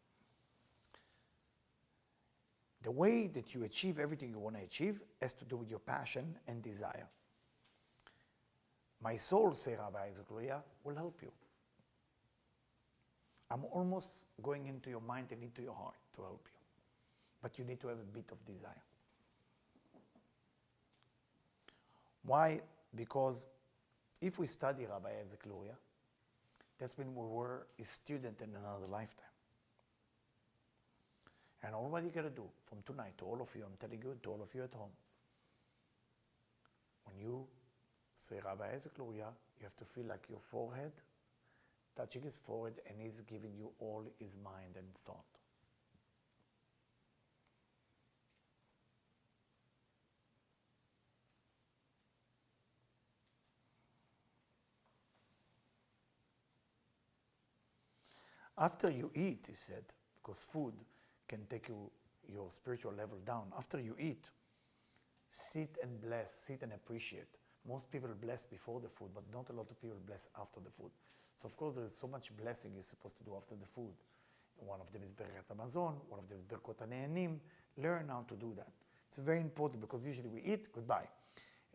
The way that you achieve everything you want to achieve has to do with your passion and desire. My soul, say Rabbi Isaac Luria, will help you. I'm almost going into your mind and into your heart to help you. But you need to have a bit of desire. Why? Because if we study Rabbi Isaac Luria, that's when we were a student in another lifetime. And all what you got to do from tonight, to all of you, I'm telling you, to all of you at home, when you say Rabbi Isaac Luria, you have to feel like your forehead, touching his forehead, and he's giving you all his mind and thought. After you eat, he said, because food can take your spiritual level down. After you eat, sit and bless, sit and appreciate. Most people bless before the food, but not a lot of people bless after the food. So of course there is so much blessing you're supposed to do after the food. One of them is Birkat Hamazon, one of them is Birkot HaNe'anim. Learn how to do that. It's very important because usually we eat, goodbye.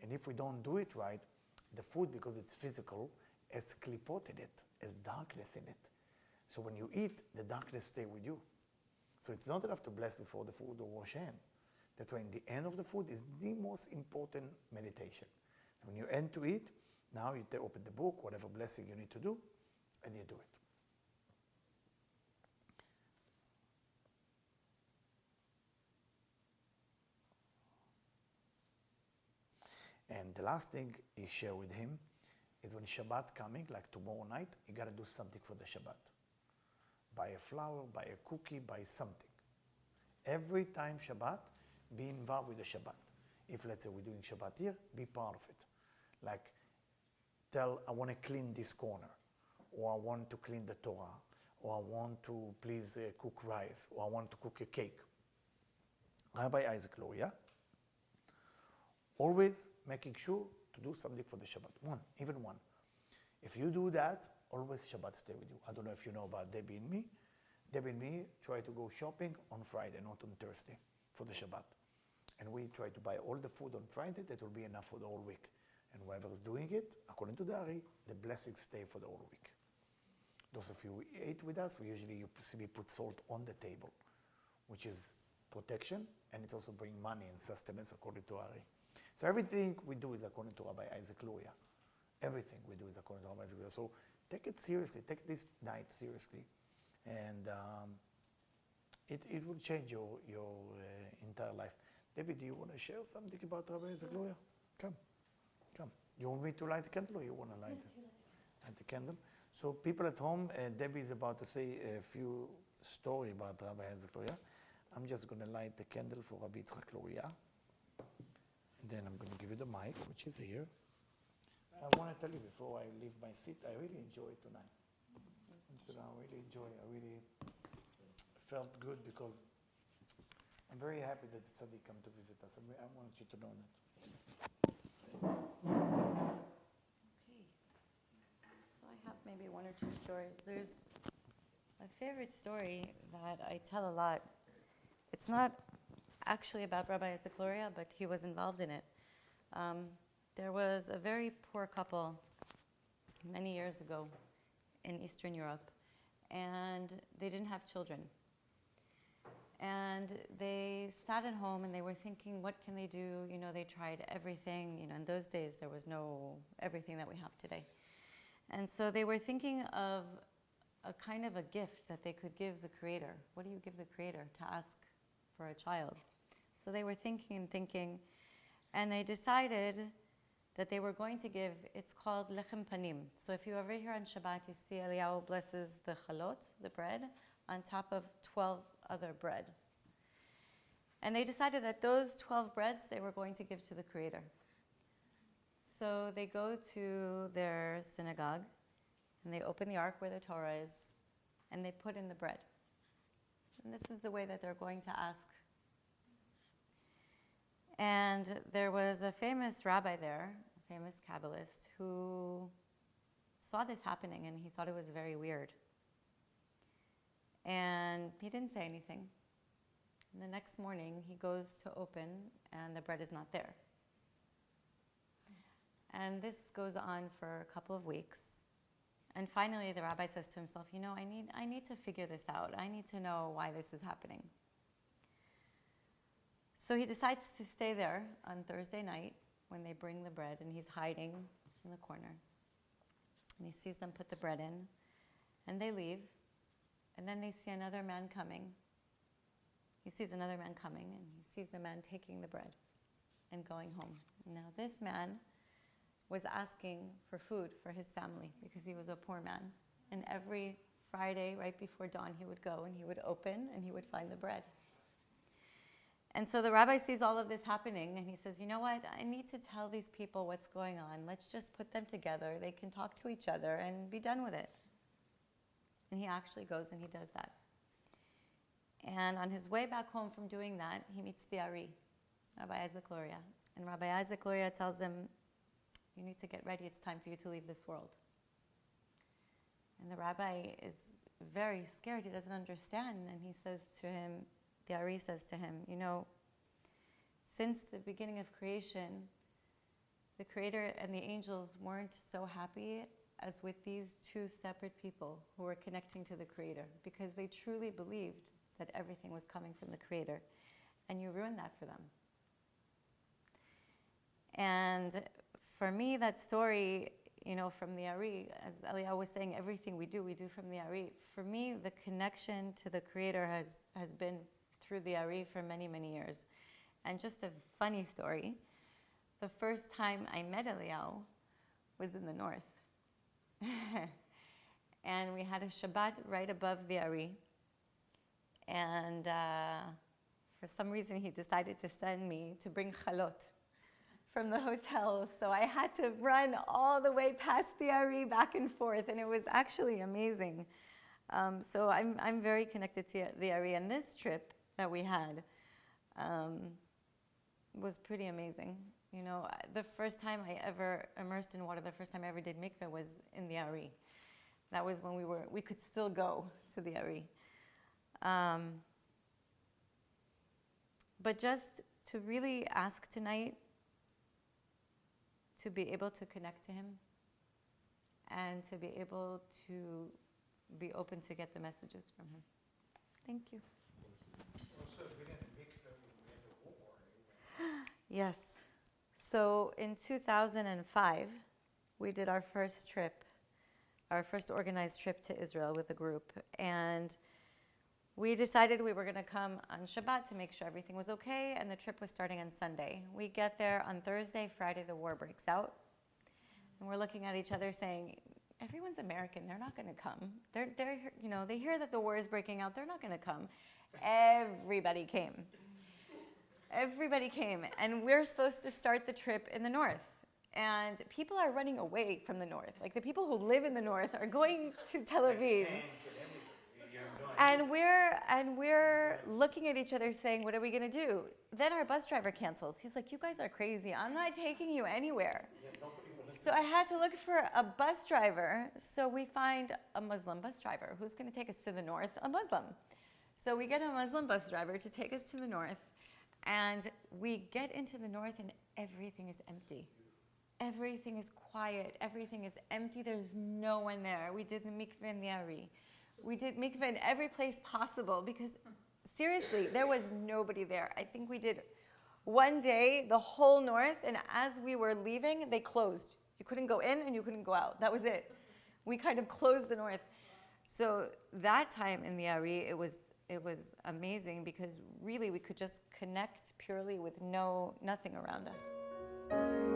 And if we don't do it right, the food, because it's physical, has klipot in it, has darkness in it. So when you eat, the darkness stays with you. So it's not enough to bless before the food or wash hand. That's why in the end of the food is the most important meditation. When you end to eat, now you open the book, whatever blessing you need to do, and you do it. And the last thing he shared with him is when Shabbat coming, like tomorrow night, you got to do something for the Shabbat. Buy a flower, buy a cookie, buy something. Every time Shabbat, be involved with the Shabbat. If, let's say, we're doing Shabbat here, be part of it. Like, tell, I want to clean this corner, or I want to clean the Torah, or I want to please cook rice, or I want to cook a cake. Rabbi Isaac Luria, always making sure to do something for the Shabbat. Even one. If you do that, always Shabbat stay with you. I don't know if you know about Debbie and me. Debbie and me try to go shopping on Friday, not on Thursday, for the Shabbat. And we try to buy all the food on Friday that will be enough for the whole week. And whoever is doing it, according to the Ari, the blessings stay for the whole week. Those of you who ate with us, you see me put salt on the table, which is protection, and it's also bring money and sustenance according to Ari. So everything we do is according to Rabbi Isaac Luria. Everything we do is according to Rabbi Isaac Luria. So take it seriously, take this diet seriously, and it will change your entire life. David, do you want to share something about Rabbi Isaac Luria? Come. You want me to light the candle, or you want to light it? Light the candle. So people at home, Debbie is about to say a few stories about Rabbi Isaac Luria. I'm just going to light the candle for Rabbi Yitzchak Luria. And then I'm going to give you the mic, which is here. I want to tell you before I leave my seat, I really enjoyed tonight. I really felt good because I'm very happy that Tzaddik come to visit us. I want you to know that. Okay. So I have maybe one or two stories. There's a favorite story that I tell a lot. It's not actually about Rabbi Isaac Luria, but he was involved in it. There was a very poor couple many years ago in Eastern Europe, and they didn't have children. And they sat at home and they were thinking, what can they do? You know, they tried everything. You know, in those days there was no everything that we have today. And so they were thinking of a kind of a gift that they could give the Creator. What do you give the Creator to ask for a child? So they were thinking, and they decided that they were going to give, it's called lechem panim. So if you ever here on Shabbat, you see Eliyahu blesses the chalot, the bread, on top of 12 other bread. And they decided that those 12 breads they were going to give to the Creator. So they go to their synagogue, and they open the ark where the Torah is, and they put in the bread. And this is the way that they're going to ask. And there was a famous rabbi there, a famous Kabbalist, who saw this happening, and he thought it was very weird. And he didn't say anything. And the next morning, he goes to open, and the bread is not there. And this goes on for a couple of weeks. And finally, the rabbi says to himself, you know, I need to figure this out. I need to know why this is happening. So he decides to stay there on Thursday night when they bring the bread, and he's hiding in the corner. And he sees them put the bread in, and they leave. And then they see another man coming. He sees another man coming, and he sees the man taking the bread and going home. Now, this man was asking for food for his family because he was a poor man. And every Friday, right before dawn, he would go and he would open and he would find the bread. And so the rabbi sees all of this happening, and he says, you know what? I need to tell these people what's going on. Let's just put them together. They can talk to each other and be done with it. And he actually goes and he does that. And on his way back home from doing that, he meets the Ari, Rabbi Isaac Luria. And Rabbi Isaac Luria tells him, you need to get ready. It's time for you to leave this world. And the rabbi is very scared. He doesn't understand. And he says to him, the Ari says to him, you know, since the beginning of creation, the Creator and the angels weren't so happy as with these two separate people who were connecting to the Creator, because they truly believed that everything was coming from the Creator. And you ruined that for them. And for me, that story, you know, from the Ari, as Eliyahu was saying, everything we do from the Ari. For me, the connection to the Creator has been through the Ari for many, many years. And just a funny story, the first time I met Eliyahu was in the north. And we had a Shabbat right above the Ari. And for some reason, he decided to send me to bring chalot from the hotel. So I had to run all the way past the Ari back and forth. And it was actually amazing. So I'm very connected to the Ari. And this trip that we had was pretty amazing. You know, the first time I ever immersed in water, the first time I ever did mikveh was in the Ari. That was when we could still go to the Ari. But just to really ask tonight to be able to connect to Him and to be able to be open to get the messages from Him. Thank you. Also, we didn't mikveh when we had the war. Yes. So in 2005, we did our first organized trip to Israel with a group. And we decided we were going to come on Shabbat to make sure everything was okay, and the trip was starting on Sunday. We get there on Thursday, Friday the war breaks out. And we're looking at each other saying, everyone's American, they're not going to come. They're you know, they hear that the war is breaking out, they're not going to come. Everybody came. Everybody came, and we're supposed to start the trip in the north. And people are running away from the north. Like, the people who live in the north are going to Tel Aviv. And we're looking at each other saying, what are we going to do? Then our bus driver cancels. He's like, you guys are crazy. I'm not taking you anywhere. So I had to look for a bus driver. So we find a Muslim bus driver. Who's going to take us to the north? A Muslim. So we get a Muslim bus driver to take us to the north. And we get into the north and everything is empty. Everything is quiet. Everything is empty. There's no one there. We did the mikveh in the Ari. We did mikveh in every place possible because seriously, there was nobody there. I think we did one day the whole north, and as we were leaving, they closed. You couldn't go in and you couldn't go out. That was it. We kind of closed the north. So that time in the Ari, it was amazing because really we could just connect purely with nothing around us.